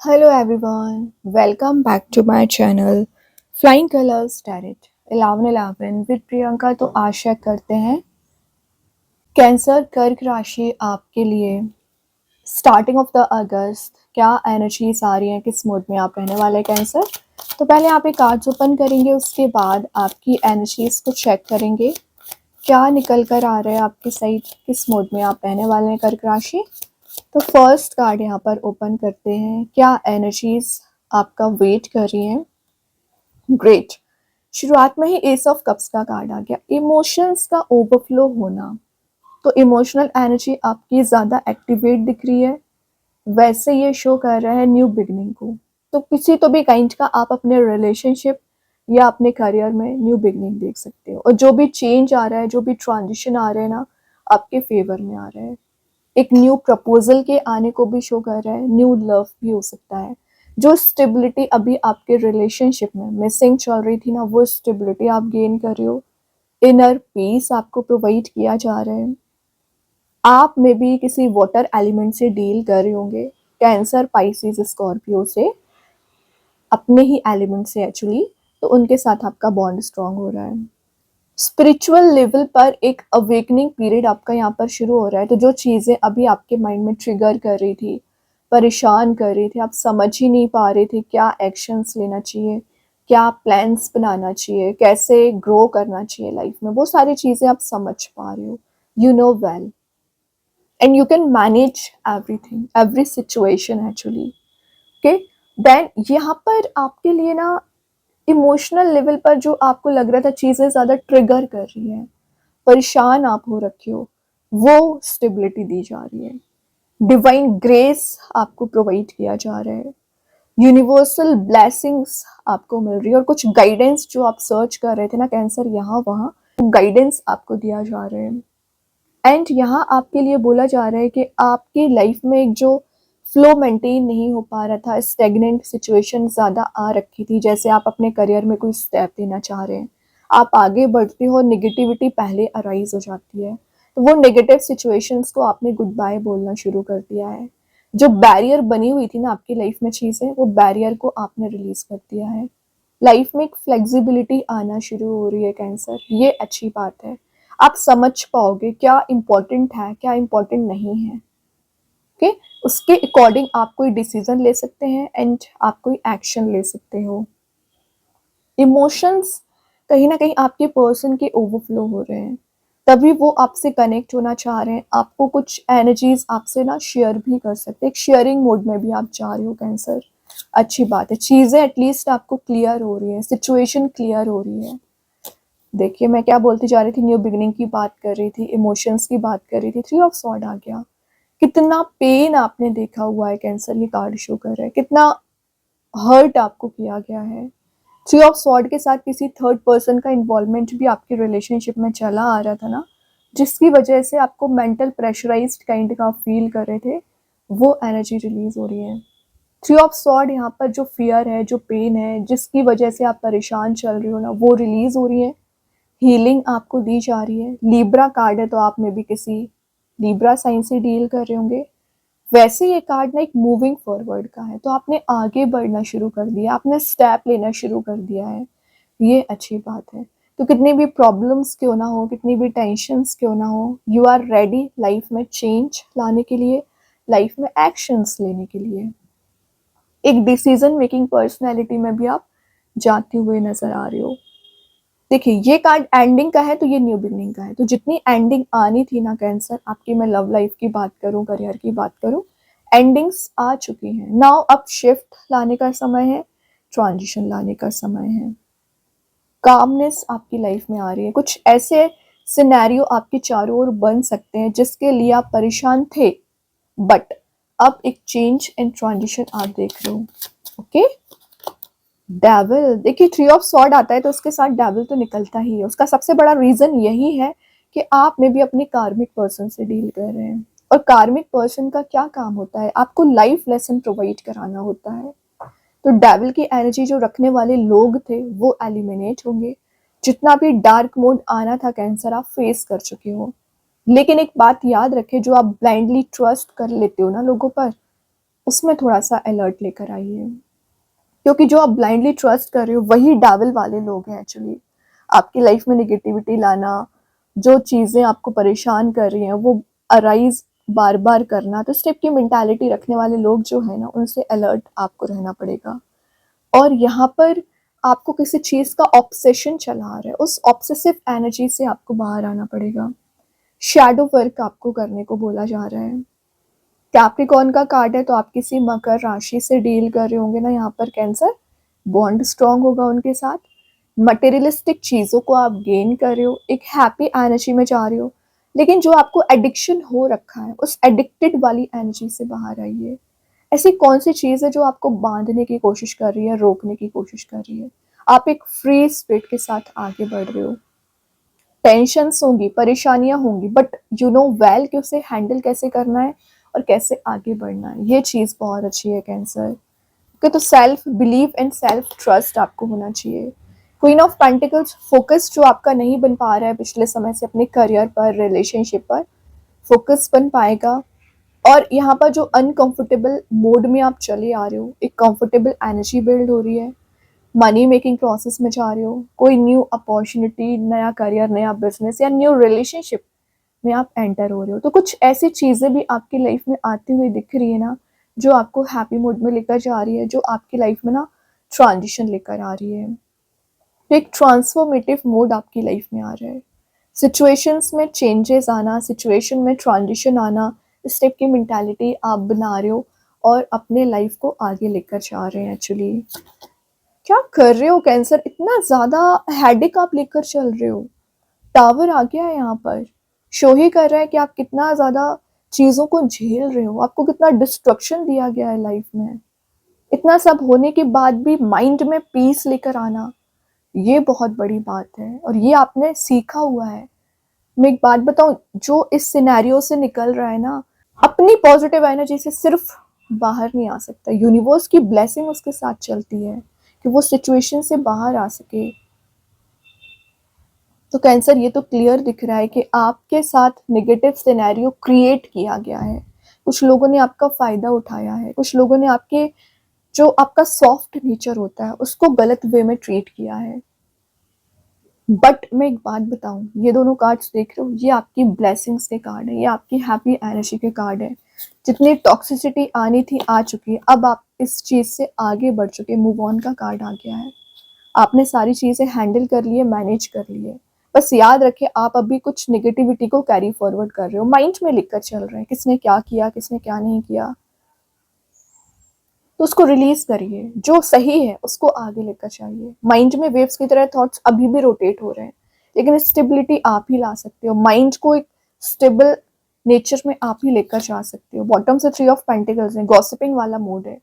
Hello everyone, welcome back to my channel Flying Colors Tarot 1111 with Priyanka. तो आशा करते हैं cancer कर्क राशि आपके लिए स्टार्टिंग ऑफ द अगस्त क्या एनर्जीज आ रही हैं, किस मूड में आप रहने वाले हैं कैंसर। तो पहले आप एक कार्ड्स ओपन करेंगे, उसके बाद आपकी एनर्जीज को चेक करेंगे क्या निकल कर आ रहा है आपकी साइड, किस मूड में आप रहने वाले हैं कर्क राशि। तो फर्स्ट कार्ड यहाँ पर ओपन करते हैं, क्या एनर्जीज आपका वेट कर रही हैं। ग्रेट, शुरुआत में ही एस ऑफ कप्स का कार्ड आ गया, इमोशंस का ओवरफ्लो होना। तो इमोशनल एनर्जी आपकी ज़्यादा एक्टिवेट दिख रही है, वैसे ये शो कर रहा है न्यू बिगनिंग को। तो किसी तो भी काइंड का आप अपने रिलेशनशिप या अपने करियर में न्यू बिगनिंग देख सकते हो, और जो भी चेंज आ रहा है, जो भी ट्रांजिशन आ रहे हैं ना, आपके फेवर में आ रहा है। एक न्यू प्रपोजल के आने को भी शो कर रहा है, न्यू लव भी हो सकता है। जो स्टेबिलिटी अभी आपके रिलेशनशिप में मिसिंग चल रही थी ना, वो स्टेबिलिटी आप गेन कर रहे हो। इनर पीस आपको प्रोवाइड किया जा रहा है। आप में भी किसी वाटर एलिमेंट से डील कर रहे होंगे, कैंसर, पाइसिस, स्कॉर्पियो से, अपने ही एलिमेंट से एक्चुअली। तो उनके साथ आपका बॉन्ड स्ट्रांग हो रहा है। स्पिरिचुअल लेवल पर एक अवेकनिंग पीरियड आपका यहाँ पर शुरू हो रहा है। तो जो चीज़ें अभी आपके माइंड में ट्रिगर कर रही थी, परेशान कर रही थी, आप समझ ही नहीं पा रहे थे क्या एक्शंस लेना चाहिए, क्या प्लान्स बनाना चाहिए, कैसे ग्रो करना चाहिए लाइफ में, वो सारी चीज़ें आप समझ पा रहे हो। You know well and you can manage everything, every situation actually. Okay, then यहाँ पर आपके लिए ना इमोशनल लेवल पर जो आपको लग रहा था चीज़ें ज़्यादा ट्रिगर कर रही हैं, परेशान आप हो रखे हो, वो स्टेबिलिटी दी जा रही है। डिवाइन ग्रेस आपको प्रोवाइड किया जा रहा है। यूनिवर्सल ब्लेसिंग्स आपको मिल रही है, और कुछ गाइडेंस जो आप सर्च कर रहे थे ना कैंसर, यहाँ वहाँ गाइडेंस आपको दिया जा रहा है। एंड यहाँ आपके लिए बोला जा रहा है कि आपकी लाइफ में एक जो फ्लो मेंटेन नहीं हो पा रहा था, स्टेगनेंट सिचुएशन ज़्यादा आ रखी थी, जैसे आप अपने करियर में कोई स्टेप लेना चाह रहे हैं, आप आगे बढ़ते हो, नेगेटिविटी पहले अराइज हो जाती है, तो वो नेगेटिव सिचुएशंस को आपने गुड बाय बोलना शुरू कर दिया है। जो बैरियर बनी हुई थी ना आपकी लाइफ में चीज़ें, वो बैरियर को आपने रिलीज कर दिया है। लाइफ में एक फ्लेक्सिबिलिटी आना शुरू हो रही है कैंसर, ये अच्छी बात है। आप समझ पाओगे क्या इम्पोर्टेंट है, क्या इम्पोर्टेंट नहीं है। ओके, उसके अकॉर्डिंग आप कोई डिसीजन ले सकते हैं एंड आप कोई एक्शन ले सकते हो। इमोशंस कहीं ना कहीं आपके पर्सन के ओवरफ्लो हो रहे हैं, तभी वो आपसे कनेक्ट होना चाह रहे हैं, आपको कुछ एनर्जीज आपसे ना शेयर भी कर सकते हैं। एक शेयरिंग मोड में भी आप जा रहे हो कैंसर, अच्छी बात है। चीज़ें एटलीस्ट आपको क्लियर हो रही है, सिचुएशन क्लियर हो रही है। देखिए मैं क्या बोलती जा रही थी, न्यू बिगिनिंग की बात कर रही थी, इमोशंस की बात कर रही थी, 3 ऑफ सॉर्ड आ गया। कितना पेन आपने देखा हुआ है कैंसर, ये कार्ड शो कर रहा है, कितना हर्ट आपको किया गया है। 3 ऑफ सॉर्ड के साथ किसी थर्ड पर्सन का इन्वॉल्वमेंट भी आपकी रिलेशनशिप में चला आ रहा था ना, जिसकी वजह से आपको मेंटल प्रेशराइज्ड काइंड का फील कर रहे थे, वो एनर्जी रिलीज हो रही है। 3 ऑफ सॉर्ड यहाँ पर जो फियर है, जो पेन है, जिसकी वजह से आप परेशान चल रही हो ना, वो रिलीज हो रही है। हीलिंग आपको दी जा रही है। लीब्रा कार्ड है, तो आप में भी किसी लीब्रा साइन से डील कर रहे होंगे। वैसे ये कार्ड ना एक मूविंग फॉरवर्ड का है, तो आपने आगे बढ़ना शुरू कर दिया, आपने स्टेप लेना शुरू कर दिया है, ये अच्छी बात है। तो कितनी भी प्रॉब्लम्स क्यों ना हो, कितनी भी टेंशन्स क्यों ना हो, यू आर रेडी लाइफ में चेंज लाने के लिए, लाइफ में एक्शंस लेने के लिए। एक डिसीजन मेकिंग पर्सनैलिटी में भी आप जाते हुए नजर आ रहे हो। देखिए ये कार्ड एंडिंग का है, तो ये न्यू बिगनिंग का है। तो जितनी एंडिंग आनी थी ना कैंसर आपकी, मैं लव लाइफ की बात करूं, करियर की बात करूं, एंडिंग्स आ चुकी हैं। नाउ अब शिफ्ट लाने का समय है, ट्रांजिशन लाने का समय है। कामनेस आपकी लाइफ में आ रही है। कुछ ऐसे सिनेरियो आपके चारों ओर बन सकते हैं जिसके लिए आप परेशान थे, बट अब एक चेंज एंड ट्रांजिशन आप देख रहे हो। ओके, डेविल, देखिए 3 ऑफ सॉर्ड आता है तो उसके साथ डेविल तो निकलता ही है। उसका सबसे बड़ा रीजन यही है कि आप में भी अपने कार्मिक पर्सन से डील कर रहे हैं, और कार्मिक पर्सन का क्या काम होता है, आपको लाइफ लेसन प्रोवाइड कराना होता है। तो डेविल की एनर्जी जो रखने वाले लोग थे वो एलिमिनेट होंगे। जितना भी डार्क मोड आना था कैंसर, आप फेस कर चुके हो। लेकिन एक बात याद रखे, जो आप ब्लाइंडली ट्रस्ट कर लेते हो ना लोगों पर, उसमें थोड़ा सा अलर्ट लेकर आइए, क्योंकि जो आप ब्लाइंडली ट्रस्ट कर रहे हो वही डेविल वाले लोग हैं एक्चुअली। आपकी लाइफ में नेगेटिविटी लाना, जो चीज़ें आपको परेशान कर रही हैं वो अराइज बार बार करना, तो इस टाइप की मेंटालिटी रखने वाले लोग जो है ना, उनसे अलर्ट आपको रहना पड़ेगा। और यहाँ पर आपको किसी चीज़ का ऑब्सेशन चला आ रहा है, उस ऑब्सेसिव एनर्जी से आपको बाहर आना पड़ेगा। शैडो वर्क आपको करने को बोला जा रहा है। कैप्रिकॉर्न का कार्ड है, तो आप किसी मकर राशि से डील कर रहे होंगे ना यहाँ पर कैंसर, बॉन्ड स्ट्रांग होगा उनके साथ। मटेरियलिस्टिक चीज़ों को आप गेन कर रहे हो, एक हैप्पी एनर्जी में जा रहे हो, लेकिन जो आपको एडिक्शन हो रखा है उस एडिक्टेड वाली एनर्जी से बाहर आइए। ऐसी कौन सी चीज़ है जो आपको बांधने की कोशिश कर रही है, रोकने की कोशिश कर रही है? आप एक फ्री स्पिरिट के साथ आगे बढ़ रहे हो। टेंशन्स होंगी, परेशानियां होंगी, बट यू नो वेल कि उसे हैंडल कैसे करना है और कैसे आगे बढ़ना है। ये चीज़ बहुत अच्छी है कैंसर के। तो self believe and self trust आपको होना चाहिए। क्वीन ऑफ पेंटिकल्स, फोकस जो आपका नहीं बन पा रहा है पिछले समय से अपने करियर पर, रिलेशनशिप पर, फोकस बन पाएगा। और यहाँ पर जो अनकंफर्टेबल मोड में आप चले आ रहे हो, एक कंफर्टेबल एनर्जी बिल्ड हो रही है। मनी मेकिंग प्रोसेस में जा रहे हो, कोई न्यू अपॉर्चुनिटी, नया करियर, नया बिजनेस या न्यू रिलेशनशिप में आप एंटर हो रहे हो। तो कुछ ऐसी चीज़ें भी आपकी लाइफ में आती हुई दिख रही है ना, जो आपको हैप्पी मूड में लेकर जा रही है, जो आपकी लाइफ में ना ट्रांजिशन लेकर आ रही है। तो एक ट्रांसफॉर्मेटिव मोड आपकी लाइफ में आ रहा है। सिचुएशंस में चेंजेस आना, सिचुएशन में ट्रांजिशन आना, इस टाइप की मेंटालिटी आप बना रहे हो और अपने लाइफ को आगे लेकर जा रहे हैं एक्चुअली। क्या कर रहे हो कैंसर? इतना ज़्यादा हेडेक आप लेकर चल रहे हो। टावर आ गया है यहाँ पर, शो ही कर रहा है कि आप कितना ज़्यादा चीज़ों को झेल रहे हो, आपको कितना डिस्ट्रक्शन दिया गया है लाइफ में। इतना सब होने के बाद भी माइंड में पीस लेकर आना, ये बहुत बड़ी बात है और ये आपने सीखा हुआ है। मैं एक बात बताऊं, जो इस सिनेरियो से निकल रहा है ना, अपनी पॉजिटिव एनर्जी से सिर्फ बाहर नहीं आ सकता। यूनिवर्स की ब्लेसिंग उसके साथ चलती है कि वो सिचुएशन से बाहर आ सके। तो कैंसर, ये तो क्लियर दिख रहा है कि आपके साथ नेगेटिव सिनेरियो क्रिएट किया गया है। कुछ लोगों ने आपका फ़ायदा उठाया है, कुछ लोगों ने आपके जो आपका सॉफ्ट नेचर होता है उसको गलत वे में ट्रीट किया है। बट मैं एक बात बताऊं, ये दोनों कार्ड्स देख रहे हो, ये आपकी ब्लेसिंग्स के कार्ड है, ये आपकी हैप्पी एनर्जी के कार्ड है। जितनी टॉक्सिसिटी आनी थी आ चुकी है, अब आप इस चीज़ से आगे बढ़ चुके, मूव ऑन का कार्ड आ गया है। आपने सारी चीज़ें हैंडल कर लिए, मैनेज कर लिए। बस याद रखें, आप अभी कुछ नेगेटिविटी को कैरी फॉरवर्ड कर रहे हो, माइंड में लिख कर चल रहे हैं किसने क्या किया, किसने क्या नहीं किया। तो उसको रिलीज करिए, जो सही है उसको आगे लेकर जाइए। माइंड में वेव्स की तरह थॉट्स अभी भी रोटेट हो रहे हैं, लेकिन स्टेबिलिटी आप ही ला सकते हो। माइंड को एक स्टेबल नेचर में आप ही लेकर जा सकते हो। बॉटम से 3 ऑफ पेंटिकल्स है, गॉसिपिंग वाला मूड है।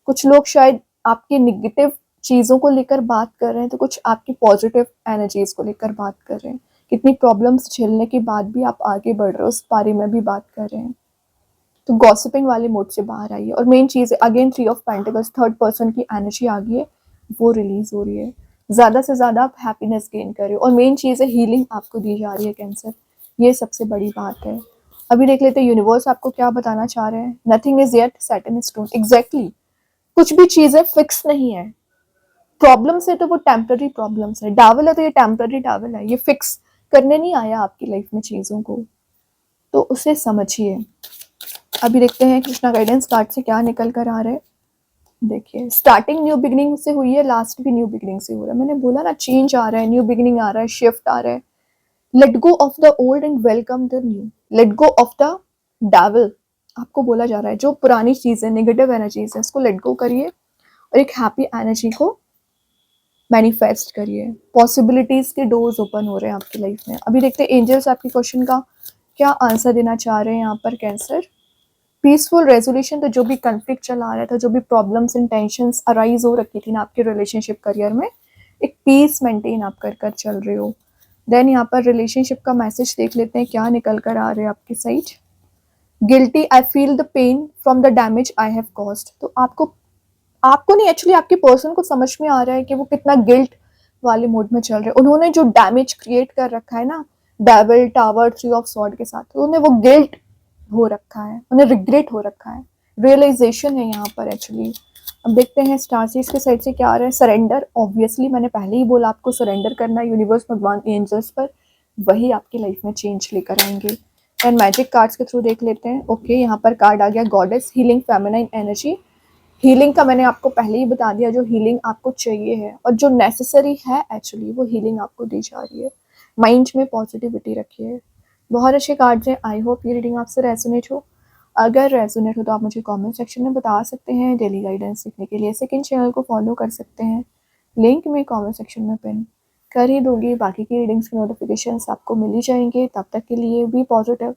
कुछ लोग शायद आपके निगेटिव चीज़ों को लेकर बात कर रहे हैं, तो कुछ आपकी पॉजिटिव एनर्जीज को लेकर बात कर रहे हैं। कितनी प्रॉब्लम्स झेलने के बाद भी आप आगे बढ़ रहे हो, उस बारे में भी बात कर रहे हैं। तो गॉसिपिंग वाले मोड से बाहर आइए। और मेन चीज़ है, again 3 of pentacles, third person की एनर्जी आ गई है, वो रिलीज हो रही है। ज़्यादा से ज़्यादा आप हैप्पीनेस गेन कर रहे हो और मेन चीज़ है, हीलिंग आपको दी जा रही है कैंसर। ये सबसे बड़ी बात है। अभी देख लेते हैं यूनिवर्स आपको क्या बताना चाह रहे हैं। Nothing is yet set in stone. Exactly, कुछ भी चीज़ें फिक्स नहीं है। प्रॉब्लम्स है तो वो टेम्पररी प्रॉब्लम्स है, डावल है तो ये टेम्पररी डावल है, ये फिक्स करने नहीं आया आपकी लाइफ में चीज़ों को, तो उसे समझिए। अभी देखते हैं कृष्णा गाइडेंस कार्ड से क्या निकल कर आ रहा है। देखिए, स्टार्टिंग न्यू बिगिनिंग से हुई है, लास्ट भी न्यू बिगिनिंग से हो रहा है। मैंने बोला ना, चेंज आ रहा है, न्यू बिगिनिंग आ रहा है, शिफ्ट आ रहा है। Let go of the old and welcome the new. Let go of the devil आपको बोला जा रहा है। जो पुरानी चीज़ें, नेगेटिव एनर्जीज है, उसको लेट गो करिए और एक हैप्पी एनर्जी को मैनिफेस्ट करिए। पॉसिबिलिटीज के डोर्स ओपन हो रहे हैं आपकी लाइफ में। अभी देखते हैं एंजल्स आपके क्वेश्चन का क्या आंसर देना चाह रहे हैं यहाँ पर कैंसर। पीसफुल रेजोल्यूशन, तो जो भी कंफ्लिक्ट चला आ रहा था, जो भी प्रॉब्लम्स एंड टेंशंस अराइज हो रखी थी ना आपके रिलेशनशिप करियर में, एक पीस मेंटेन आप कर कर चल रहे हो। देन यहाँ पर रिलेशनशिप का मैसेज देख लेते हैं क्या निकल कर आ रहे हैं आपकी side. Guilty, I feel the pain from the damage I have caused. तो आपको नहीं, एक्चुअली आपके पर्सन को समझ में आ रहा है कि वो कितना गिल्ट वाले मोड में चल रहे हैं। उन्होंने जो डैमेज क्रिएट कर रखा है ना, डेविल, टावर, 3 ऑफ सॉर्ड के साथ, तो उन्हें वो गिल्ट हो रखा है, उन्हें रिग्रेट हो रखा है रियलाइजेशन है यहाँ पर एक्चुअली। अब देखते हैं स्टार सीड्स के साइड से क्या आ रहा है। सरेंडर, ऑब्वियसली मैंने पहले ही बोला आपको सरेंडर करना है यूनिवर्स, भगवान, एंजल्स पर, वही आपकी लाइफ में चेंज लेकर आएंगे। एंड मैजिक कार्ड्स के थ्रू देख लेते हैं। ओके, यहाँ पर कार्ड आ गया goddess, healing, feminine energy. Healing का मैंने आपको पहले ही बता दिया, जो हीलिंग आपको चाहिए है और जो नेसेसरी है एक्चुअली, वो हीलिंग आपको दी जा रही है। माइंड में पॉजिटिविटी रखिए। बहुत अच्छे कार्ड्स हैं। आई होप ये रीडिंग आपसे रेजोनेट हो। अगर रेजोनेट हो तो आप मुझे कमेंट सेक्शन में बता सकते हैं। डेली गाइडेंस सीखने के लिए सेकंड चैनल को फॉलो कर सकते हैं, लिंक मैं कमेंट सेक्शन में पिन कर ही दूंगी। बाकी की रीडिंग्स की नोटिफिकेशंस आपको मिल ही जाएंगे। तब तक के लिए be positive,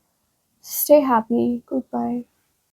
stay happy, good bye.